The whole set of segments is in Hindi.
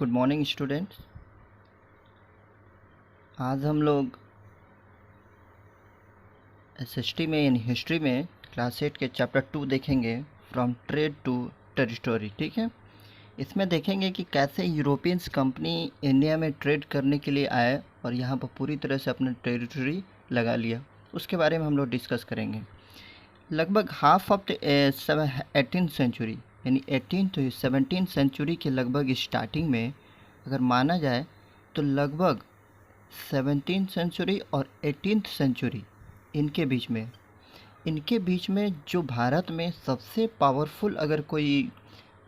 Good morning students. आज हम लोग एसएसटी में यानी हिस्ट्री में क्लास 8 के चैप्टर 2 देखेंगे, फ्रॉम ट्रेड टू टेरिटोरी। ठीक है, इसमें देखेंगे कि कैसे यूरोपियंस कंपनी इंडिया में ट्रेड करने के लिए आए और यहाँ पर पूरी तरह से अपना टेरिटरी लगा लिया। उसके बारे में हम लोग डिस्कस करेंगे। लगभग half of the 18th century यानी 18 to 17 सेंचुरी के लगभग स्टार्टिंग में अगर माना जाए तो लगभग 17th सेंचुरी और 18th सेंचुरी इनके बीच में जो भारत में सबसे पावरफुल अगर कोई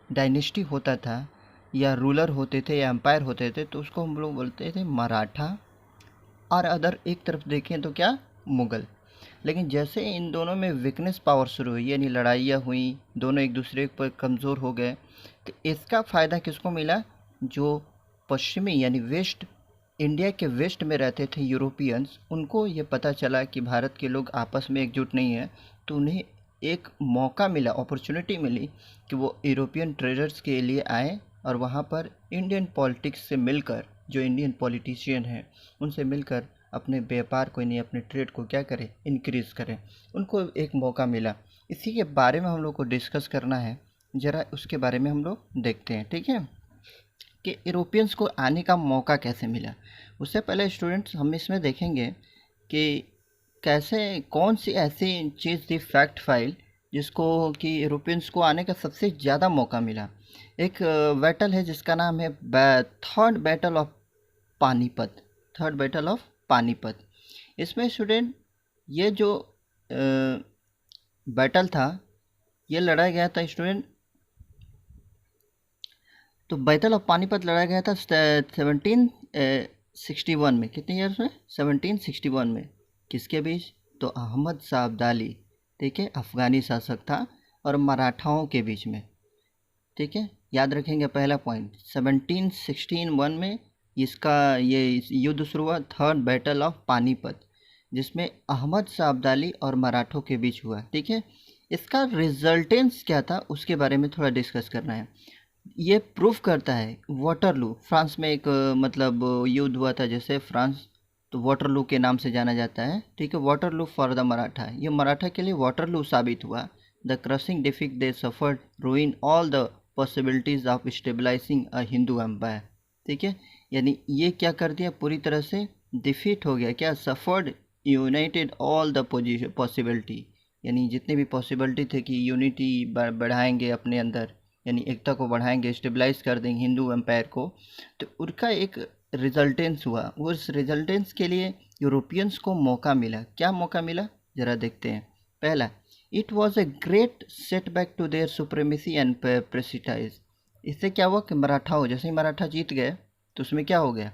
डायनेस्टी होता था या रूलर होते थे या एम्पायर होते थे तो उसको हम लोग बोलते थे मराठा, और अदर एक तरफ देखें तो क्या, मुग़ल। लेकिन जैसे इन दोनों में वीकनेस पावर शुरू हुई यानी लड़ाइयाँ हुई, दोनों एक दूसरे पर कमज़ोर हो गए, तो इसका फ़ायदा किसको मिला? जो पश्चिमी यानी वेस्ट, इंडिया के वेस्ट में रहते थे यूरोपियंस, उनको ये पता चला कि भारत के लोग आपस में एकजुट नहीं है, तो उन्हें एक मौका मिला, अपॉर्चुनिटी मिली कि वो यूरोपियन ट्रेडर्स के लिए आए और वहाँ पर इंडियन पॉलिटिक्स से मिलकर, जो इंडियन पॉलिटिशियन हैं उनसे मिलकर अपने व्यापार को यानी अपने ट्रेड को क्या करें, इंक्रीज़ करें। उनको एक मौका मिला। इसी के बारे में हम लोग को डिस्कस करना है, ज़रा उसके बारे में हम लोग देखते हैं। ठीक है, कि यूरोपियंस को आने का मौका कैसे मिला। उससे पहले स्टूडेंट्स हम इसमें देखेंगे कि कैसे कौन सी ऐसी चीज़ थी, फैक्ट फाइल, जिसको कि यूरोपियंस को आने का सबसे ज़्यादा मौका मिला। एक बैटल है जिसका नाम है third battle of Panipat. Third battle of Panipat. इसमें स्टूडेंट ये जो बैटल था ये लड़ा गया था स्टूडेंट, तो बैटल ऑफ पानीपत लड़ा गया था 1761 में। कितने ईयर्स में? 1761 में। किसके बीच? तो अहमद शाह अब्दाली, ठीक है, अफ़गानी शासक था, और मराठाओं के बीच में। ठीक है, याद रखेंगे पहला पॉइंट, 1761 में इसका ये युद्ध शुरू हुआ, थर्ड बैटल ऑफ पानीपत, जिसमें अहमद शाह अब्दाली और मराठों के बीच हुआ। ठीक है, इसका रिजल्टेंस क्या था उसके बारे में थोड़ा डिस्कस करना है। ये प्रूफ करता है वाटरलू, फ्रांस में एक मतलब युद्ध हुआ था जैसे फ्रांस, तो वाटरलू के नाम से जाना जाता है। ठीक है, वाटरलू फॉर द मराठा, ये मराठा के लिए वाटरलू साबित हुआ। The crushing defeat they suffered ruin all the possibilities of stabilising a Hindu empire. ठीक है, यानी ये क्या कर दिया, पूरी तरह से डिफीट हो गया। क्या? Suffered United all the possibility, यानी जितने भी पॉसिबिलिटी थे कि यूनिटी बढ़ाएंगे अपने अंदर, यानी एकता को बढ़ाएंगे, स्टेबलाइज कर देंगे हिंदू एम्पायर को, तो उनका एक रिजल्टेंस हुआ। उस रिजल्टेंस के लिए यूरोपियंस को मौका मिला। क्या मौका मिला, ज़रा देखते हैं। पहला, it was a great setback to their supremacy and prestige. इससे क्या हुआ कि मराठाओं, जैसे ही मराठा जीत गए तो उसमें क्या हो गया,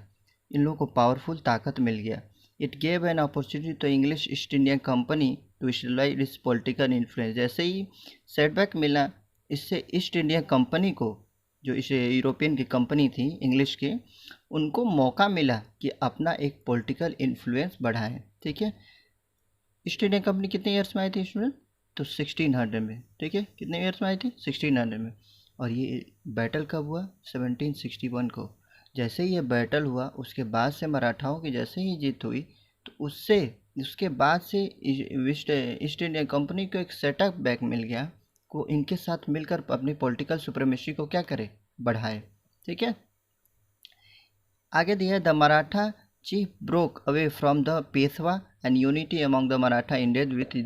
इन लोगों को पावरफुल ताकत मिल गया। It gave an opportunity to English East India Company to stabilise its political influence. जैसे ही सेटबैक मिला, इससे ईस्ट इंडिया कंपनी को, जो इस यूरोपियन की कंपनी थी इंग्लिश की, उनको मौका मिला कि अपना एक पॉलिटिकल इन्फ्लुएंस बढ़ाएं। ठीक है, ईस्ट इंडिया कंपनी कितने ईयर्स में आई थी स्टूडेंट? तो 1600 में। ठीक है, कितने ईयर्स में आई थी? 1600 में। और ये बैटल कब हुआ? 1761 को। जैसे ही ये बैटल हुआ उसके बाद से मराठाओं की जैसे ही जीत हुई, तो उसके बाद से ईस्ट इंडिया कंपनी को एक सेटअप बैक मिल गया, को इनके साथ मिलकर अपनी पॉलिटिकल सुप्रीमेसी को क्या करे, बढ़ाए। ठीक है, आगे दिया है, the Maratha chief broke away from the Peshwa and unity among the Maratha Indian with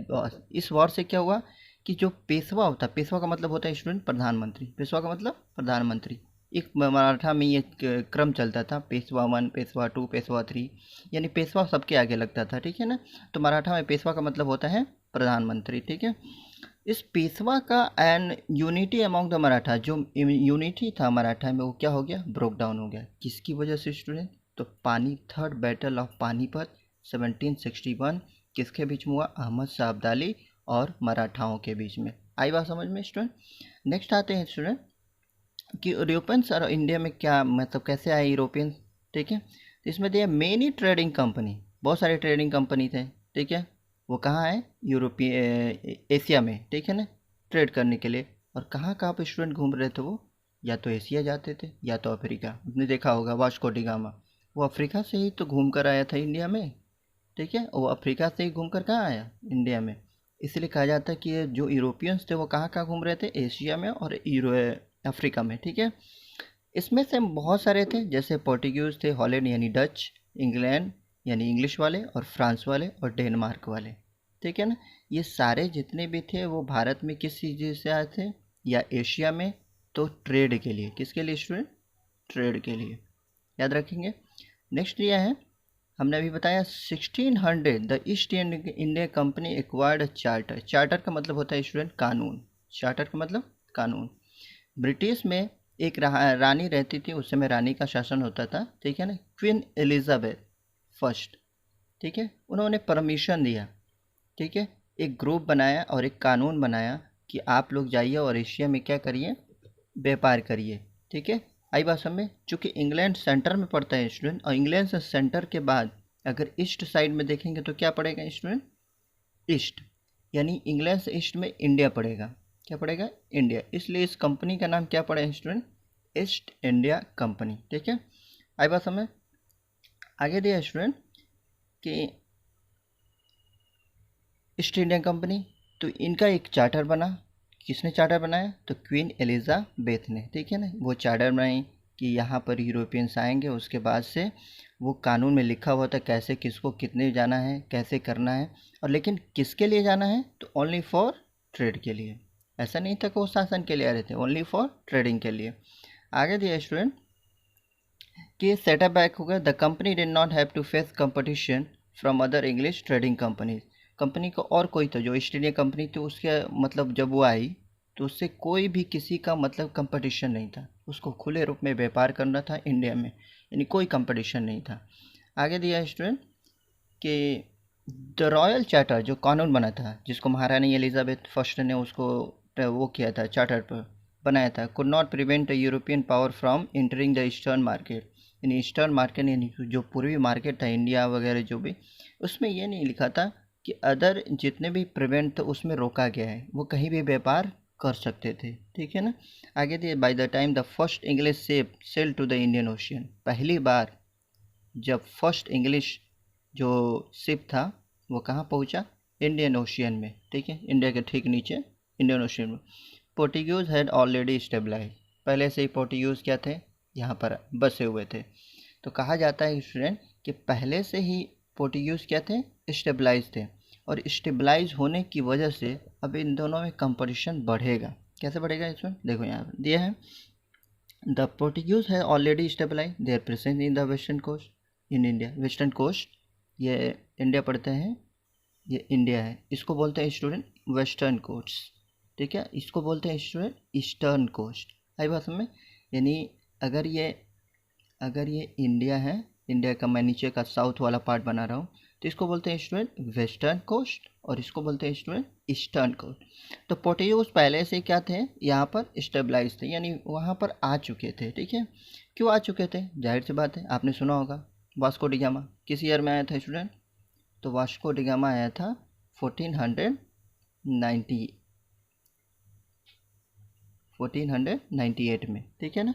इस वॉर से क्या हुआ कि जो पेशवा होता है, पेशवा का मतलब होता है स्टूडेंट प्रधानमंत्री, पेशवा का मतलब प्रधानमंत्री। एक मराठा में ये क्रम चलता था, पेशवा 1, पेशवा 2, पेशवा 3, यानी पेशवा सबके आगे लगता था। ठीक है ना, तो मराठा में पेशवा का मतलब होता है प्रधानमंत्री। ठीक है, इस पेशवा का and unity among the Maratha, जो यूनिटी था मराठा में, वो क्या हो गया, ब्रोक डाउन हो गया। किसकी वजह से स्टूडेंट? तो थर्ड बैटल ऑफ पानीपत 1761 किसके बीच में हुआ? अहमद शाह अब्दाली और मराठाओं के बीच में। आई बात समझ में स्टूडेंट? नेक्स्ट आते हैं स्टूडेंट कि यूरोपियंस और इंडिया में क्या मतलब कैसे आए यूरोपियंस। ठीक है, तो इसमें दिया मेनी ट्रेडिंग कंपनी, बहुत सारे ट्रेडिंग कंपनी थे। ठीक है, वो कहाँ है? एशिया में। ठीक है ना, ट्रेड करने के लिए। और कहाँ कहाँ पर स्टूडेंट घूम रहे थे वो? या तो एशिया जाते थे या तो अफ्रीका। आपने देखा होगा वास्को डी गामा, वो अफ्रीका से ही तो घूम कर आया था इंडिया में, ठीक है। वो अफ्रीका से ही घूम कर कहाँ आया, इंडिया में। इसलिए कहा जाता है कि ये जो यूरोपियंस थे वो कहाँ कहाँ घूम रहे थे, एशिया में और अफ्रीका में, ठीक है। इसमें से बहुत सारे थे, जैसे पोर्टुगीज थे, हॉलैंड यानी डच, इंग्लैंड यानी इंग्लिश वाले, और फ्रांस वाले और डेनमार्क वाले, ठीक है ना। ये सारे जितने भी थे वो भारत में किस चीज़ से आए थे, या एशिया में, तो ट्रेड के लिए। किसके लिए स्टूडेंट, ट्रेड के लिए, याद रखेंगे। नेक्स्ट ये है, हमने अभी बताया 1600 the east India company acquired charter. Charter का मतलब होता है स्टूडेंट कानून, चार्टर का मतलब कानून। ब्रिटिश में एक रानी रहती थी, उस समय रानी का शासन होता था, ठीक है ना, क्वीन एलिजाबेथ फर्स्ट, ठीक है। उन्होंने परमिशन दिया, ठीक है, एक ग्रुप बनाया और एक कानून बनाया कि आप लोग जाइए और एशिया में क्या करिए, व्यापार करिए, ठीक है। आई बात समझ। चूँकि इंग्लैंड सेंटर में पड़ता है स्टूडेंट, और इंग्लैंड से सेंटर के बाद अगर ईस्ट साइड में देखेंगे तो क्या पड़ेगा स्टूडेंट, ईस्ट, यानी इंग्लैंड से ईस्ट में इंडिया पड़ेगा। क्या पड़ेगा, इंडिया। इसलिए इस कंपनी का नाम क्या पड़ा स्टूडेंट, ईस्ट इंडिया कंपनी, ठीक है। आई बात समझ। आगे दिया स्टूडेंट कि ईस्ट इंडिया कंपनी, तो इनका एक चार्टर बना। किसने चार्टर बनाया, तो क्वीन एलिजाबेथ ने, ठीक है ना। वो चार्टर बनाई कि यहाँ पर यूरोपियंस आएंगे, उसके बाद से वो कानून में लिखा हुआ था कैसे किसको कितने जाना है, कैसे करना है, और लेकिन किसके लिए जाना है, तो ओनली फॉर ट्रेड के लिए। ऐसा नहीं था कि वो शासन के लिए आ रहे थे, ओनली फॉर ट्रेडिंग के लिए। आगे दिया स्टूडेंट कि सेटअप बैक हो गया, the company did not have to face competition from other English trading companies. Company को और कोई तो जो ईस्ट इंडिया कंपनी थी उसके मतलब जब वो आई तो उससे कोई भी किसी का मतलब कंपटीशन नहीं था, उसको खुले रूप में व्यापार करना था इंडिया में, यानी कोई कंपटीशन नहीं था। आगे दिया स्टूडेंट कि द रॉयल चार्टर, जो कानून बना था जिसको महारानी एलिजाबेथ फर्स्ट ने उसको वो किया था, चार्टर पर बनाया था, could not prevent European power from entering the eastern market. यानी ईस्टर्न मार्केट यानी जो पूर्वी मार्केट था इंडिया वगैरह जो भी, उसमें ये नहीं लिखा था कि अदर जितने भी प्रिवेंट थे उसमें रोका गया है, वो कहीं भी व्यापार कर सकते थे, ठीक है ना। आगे दिए by the time the first English ship sail to the Indian Ocean. पहली बार जब फर्स्ट इंग्लिश जो शिप था वो कहाँ पहुँचा, इंडियन ओशियन में, ठीक है, इंडिया के ठीक नीचे इंडियन ओशियन में। पोर्टुगीज हैड ऑलरेडी स्टेबलाइज, पहले से ही पोर्टुगीज क्या थे, यहाँ पर बसे हुए थे। तो कहा जाता है स्टूडेंट कि पहले से ही पोर्टुगीज क्या थे, स्टेबलाइज थे, और स्टेबलाइज होने की वजह से अब इन दोनों में कंपटीशन बढ़ेगा। कैसे बढ़ेगा इसमें, देखो यहाँ दिया है, द पोर्टुगीज है already stabilise their present in the western coast in India. Western coast ये इंडिया पढ़ते हैं, ये इंडिया है, इसको बोलते हैं स्टूडेंट वेस्टर्न कोस्ट, ठीक है, इसको बोलते हैं स्टूडेंट ईस्टर्न कोस्ट। आई बात में, यानी अगर ये इंडिया है, इंडिया का मैं नीचे का साउथ वाला पार्ट बना रहा हूँ, तो इसको बोलते हैं स्टूडेंट वेस्टर्न कोस्ट और इसको बोलते हैं स्टूडेंट ईस्टर्न कोस्ट। तो पोर्टुगीज पहले से क्या थे, यहाँ पर स्टेबलाइज थे, यानी वहाँ पर आ चुके थे, ठीक है। क्यों आ चुके थे, जाहिर सी बात है, आपने सुना होगा वास्को डी गामा किस ईयर में आया था स्टूडेंट, तो वास्को डी गामा आया था 1498 में, ठीक है ना।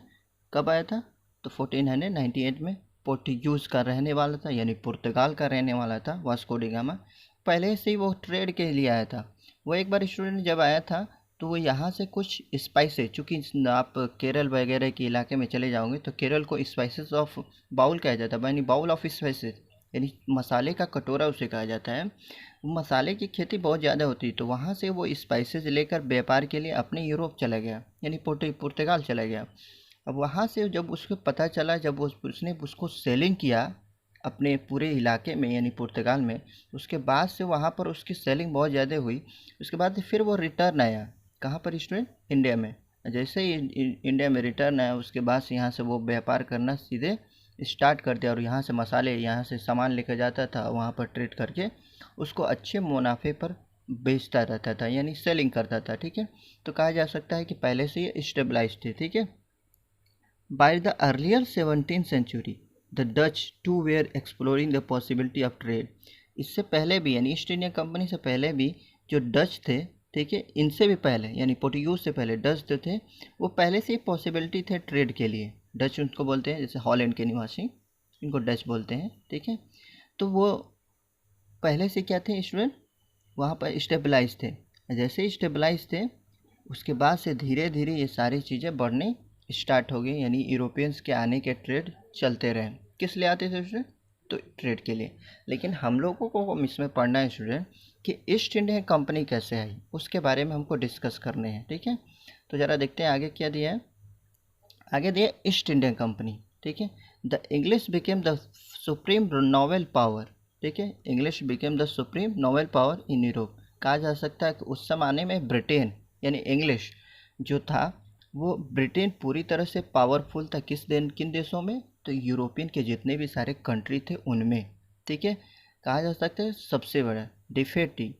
कब आया था, तो 1498 में। पोर्टुगीज का रहने वाला था, यानी पुर्तगाल का रहने वाला था वास्को डी गामा। पहले से ही वो ट्रेड के लिए आया था। वो एक बार स्टूडेंट जब आया था तो वो यहाँ से कुछ स्पाइसेस, चूँकि आप केरल वगैरह के इलाके में चले जाओगे तो केरल को स्पाइसेस ऑफ बाउल कहा जाता है, यानी बाउल ऑफ स्पाइसेस, यानी मसाले का कटोरा उसे कहा जाता है। मसाले की खेती बहुत ज़्यादा होती है, तो वहाँ से वो स्पाइसेस लेकर व्यापार के लिए अपने यूरोप चला गया, यानी पुर्तगाल चला गया। अब वहाँ से जब उसको पता चला, जब उसने उसको सेलिंग किया अपने पूरे इलाके में यानी पुर्तगाल में, उसके बाद से वहाँ पर उसकी सेलिंग बहुत ज़्यादा हुई। उसके बाद फिर वो रिटर्न आया, कहाँ पर स्टूडेंट, इंडिया में। जैसे ही इंडिया में रिटर्न आया उसके बाद से यहाँ से वो व्यापार करना सीधे स्टार्ट कर दिया, और यहाँ से मसाले, यहाँ से सामान लेकर जाता था, वहाँ पर ट्रेड करके उसको अच्छे मुनाफे पर बेचता रहता था, यानी सेलिंग करता था, ठीक है। तो कहा जा सकता है कि पहले से ये स्टेबलाइज थे, ठीक है। By the earlier 17th century the Dutch too were exploring the possibility of trade. इससे पहले भी, यानी ईस्ट इंडिया कंपनी से पहले भी जो डच थे ठीक है। इनसे भी पहले यानी पोर्टुगीज से पहले डच जो थे वो पहले से ही पॉसिबिलिटी थे ट्रेड के लिए। डच उनको बोलते हैं, जैसे हॉलैंड के निवासी इनको डच बोलते हैं, ठीक है। तो वो पहले से क्या थे स्टूडेंट, वहाँ पर स्टेबलाइज थे। जैसे ही स्टेबलाइज थे उसके बाद से धीरे धीरे ये सारी चीज़ें बढ़ने स्टार्ट हो गई, यानी यूरोपियंस के आने के ट्रेड चलते रहे। किस लिए आते थे स्टूडेंट, तो ट्रेड के लिए। लेकिन हम लोगों को इसमें पढ़ना है स्टूडेंट कि ईस्ट इंडिया कंपनी कैसे आई, उसके बारे में हमको डिस्कस करने हैं, ठीक है। तो ज़रा देखते हैं आगे क्या दिया है। आगे दिया ईस्ट इंडियन कंपनी, ठीक है। The English became the supreme novel power, ठीक है। English became the supreme novel power in Europe. कहा जा सकता है कि उस ज़माने में ब्रिटेन यानी इंग्लिश जो था वो ब्रिटेन पूरी तरह से पावरफुल था। किन देशों में, तो यूरोपियन के जितने भी सारे कंट्री थे उनमें, ठीक है। कहा जा सकता है सबसे बड़ा डिफेटी।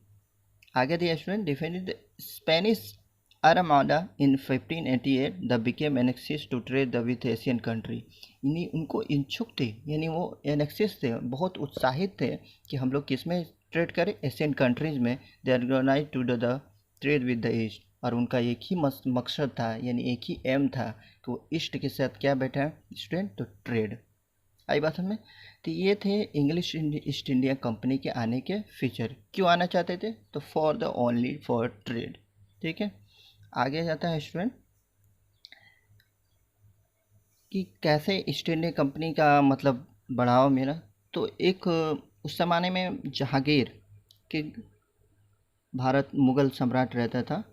आगे दिया student, defeated Spanish armada in 1588 the became anxious to trade the with Asian country. यानी उनको इच्छुक थे, यानी वो एनेक्सिस थे, बहुत उत्साहित थे कि हम लोग किस में ट्रेड करें, एशियन कंट्रीज़ में। They organise to the trade with the East. और उनका एक ही मकसद था, यानी एक ही एम था कि वो ईस्ट के साथ क्या बैठा है स्टूडेंट, तो ट्रेड। आई बात समझ। तो ये थे इंग्लिश ईस्ट इंडिया कंपनी के आने के फीचर। क्यों आना चाहते थे, तो for the only for trade, ठीक है। आगे जाता है स्टूडेंट कि कैसे ईस्ट इंडिया कंपनी का मतलब बढ़ावा मिला। तो एक उस ज़माने में जहांगीर के भारत मुगल सम्राट रहता था,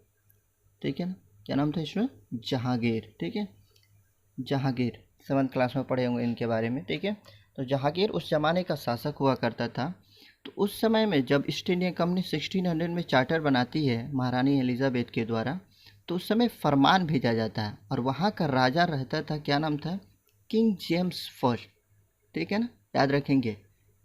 ठीक है ना। क्या नाम था स्टूडेंट, जहांगीर, ठीक है। जहांगीर 7th क्लास में पढ़े होंगे इनके बारे में, ठीक है। तो जहांगीर उस ज़माने का शासक हुआ करता था। तो उस समय में जब ईस्ट इंडिया कंपनी 1600 में चार्टर बनाती है महारानी एलिजाबेथ के द्वारा, तो उस समय फरमान भेजा जाता है और वहाँ का राजा रहता था, क्या नाम था, किंग जेम्स फर्स्ट, ठीक है ना, याद रखेंगे,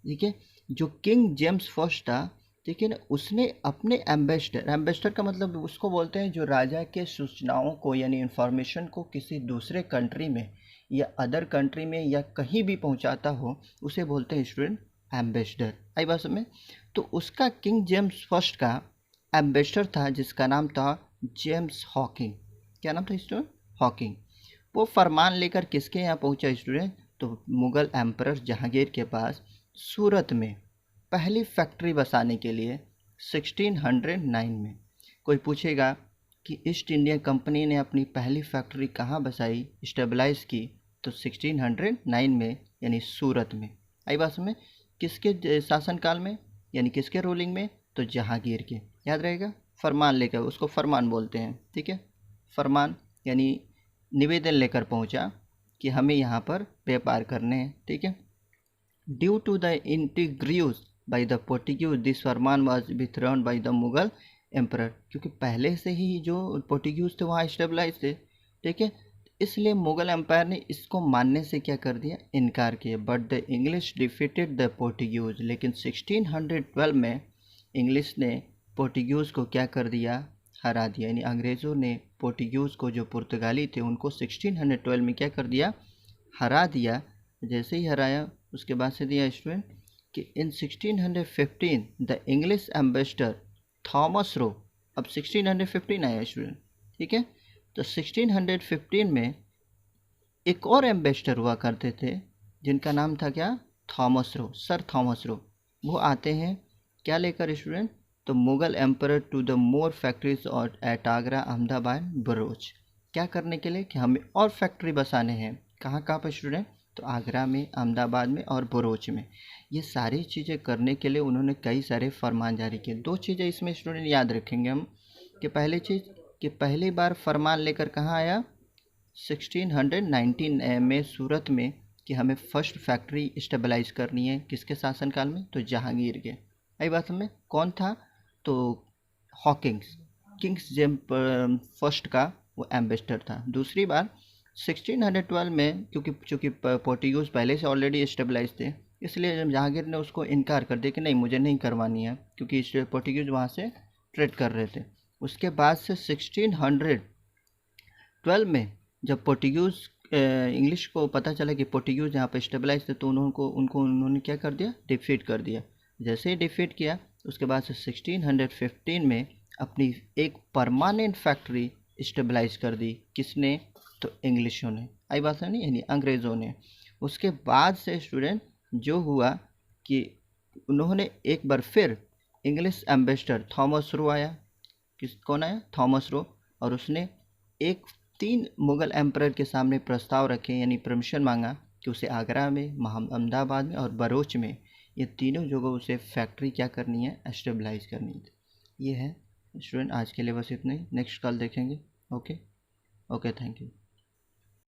ठीक है। जो किंग जेम्स फर्स्ट था, ठीक है ना, उसने अपने एम्बेसडर का मतलब उसको बोलते हैं जो राजा के सूचनाओं को यानी इन्फॉर्मेशन को किसी दूसरे कंट्री में या अदर कंट्री में या कहीं भी पहुंचाता हो, उसे बोलते हैं स्टूडेंट एम्बेसडर। आई बात में। तो उसका किंग जेम्स फर्स्ट का एम्बेसडर था जिसका नाम था जेम्स हॉकिंग। क्या नाम था स्टूडेंट, हॉकिंग। वो फरमान लेकर किसके यहाँ पहुँचा स्टूडेंट, तो मुग़ल एम्परर जहांगीर के पास सूरत में पहली फैक्ट्री बसाने के लिए 1609 में। कोई पूछेगा कि ईस्ट इंडिया कंपनी ने अपनी पहली फैक्ट्री कहाँ बसाई, स्टेबलाइज की, तो 1609 में यानी सूरत में। आई बात में। किसके शासनकाल में, यानी किसके रूलिंग में, तो जहांगीर के। याद रहेगा, फरमान लेकर, उसको फरमान बोलते हैं, ठीक है। फरमान यानी निवेदन लेकर पहुंचा कि हमें यहाँ पर व्यापार करने हैं, ठीक है। Due to the intrigues by the Portuguese this फरमान was withdrawn by the Mughal emperor. क्योंकि पहले से ही जो पोर्टुगीज थे वहाँ स्टेबलाइज थे, ठीक है। इसलिए मुगल एम्पायर ने इसको मानने से क्या कर दिया, इनकार किया। But the English defeated the Portuguese. लेकिन 1612 में इंग्लिश ने पोर्टुगीज को क्या कर दिया, हरा दिया। यानी अंग्रेज़ों ने पोर्टुगीज को, जो पुर्तगाली थे, उनको 1612 में क्या कर दिया, हरा दिया। जैसे ही हराया उसके बाद से दिया स्टूडेंट कि इन 1615 the English ambassador Thomas Roe. अब 1615 आया स्टूडेंट, ठीक है। तो 1615 में एक और एम्बेसडर हुआ करते थे जिनका नाम था क्या, Thomas Roe, sir Thomas Roe. वो आते हैं क्या लेकर स्टूडेंट, तो Mughal emperor to the more factories और एट आगरा, अहमदाबाद, बरोच। क्या करने के लिए, कि हमें और फैक्ट्री बसाने हैं। कहाँ कहाँ पर स्टूडेंट, तो आगरा में, अहमदाबाद में और बरोच में। ये सारी चीज़ें करने के लिए उन्होंने कई सारे फरमान जारी किए। दो चीज़ें इसमें स्टूडेंट याद रखेंगे हम, कि पहली चीज़ कि पहली बार फरमान लेकर कहाँ आया, 1619 में सूरत में, कि हमें फर्स्ट फैक्ट्री स्टेबलाइज करनी है। किसके शासनकाल में, तो जहांगीर के। आई बात में। कौन था, तो हॉकिंस, किंग्स जेम फर्स्ट का वो एम्बेसडर था। दूसरी बार 1612 में, चूँकि पोर्टुगीज पहले से ऑलरेडी स्टेबलाइज थे, इसलिए जहांगीर ने उसको इनकार कर दिया कि नहीं, मुझे नहीं करवानी है, क्योंकि पोर्टुगीज वहाँ से ट्रेड कर रहे थे। उसके बाद से 1612 में जब पोर्टुगीज इंग्लिश को पता चला कि पोर्टुगीज यहाँ पर स्टेबलाइज थे, तो उन्होंने क्या कर दिया, डिफीट कर दिया। जैसे ही डिफीट किया उसके बाद से 1615 में अपनी एक परमानेंट फैक्ट्री स्टेबलाइज कर दी। किसने? तो इंग्लिशों ने। आई बात है नहीं, यानी अंग्रेज़ों ने। उसके बाद से स्टूडेंट जो हुआ कि उन्होंने एक बार फिर इंग्लिश एम्बेसडर थॉमस रो आया। कौन आया? Thomas Roe. और उसने एक 3 मुग़ल एम्परर के सामने प्रस्ताव रखे, यानी परमिशन मांगा कि उसे आगरा में, अहमदाबाद में और बरोच में, ये तीनों जगह उसे फैक्ट्री क्या करनी है? एस्टेब्लाइज करनी है। ये है स्टूडेंट, आज के लिए बस इतना ही। नेक्स्ट कल देखेंगे। Okay, thank you.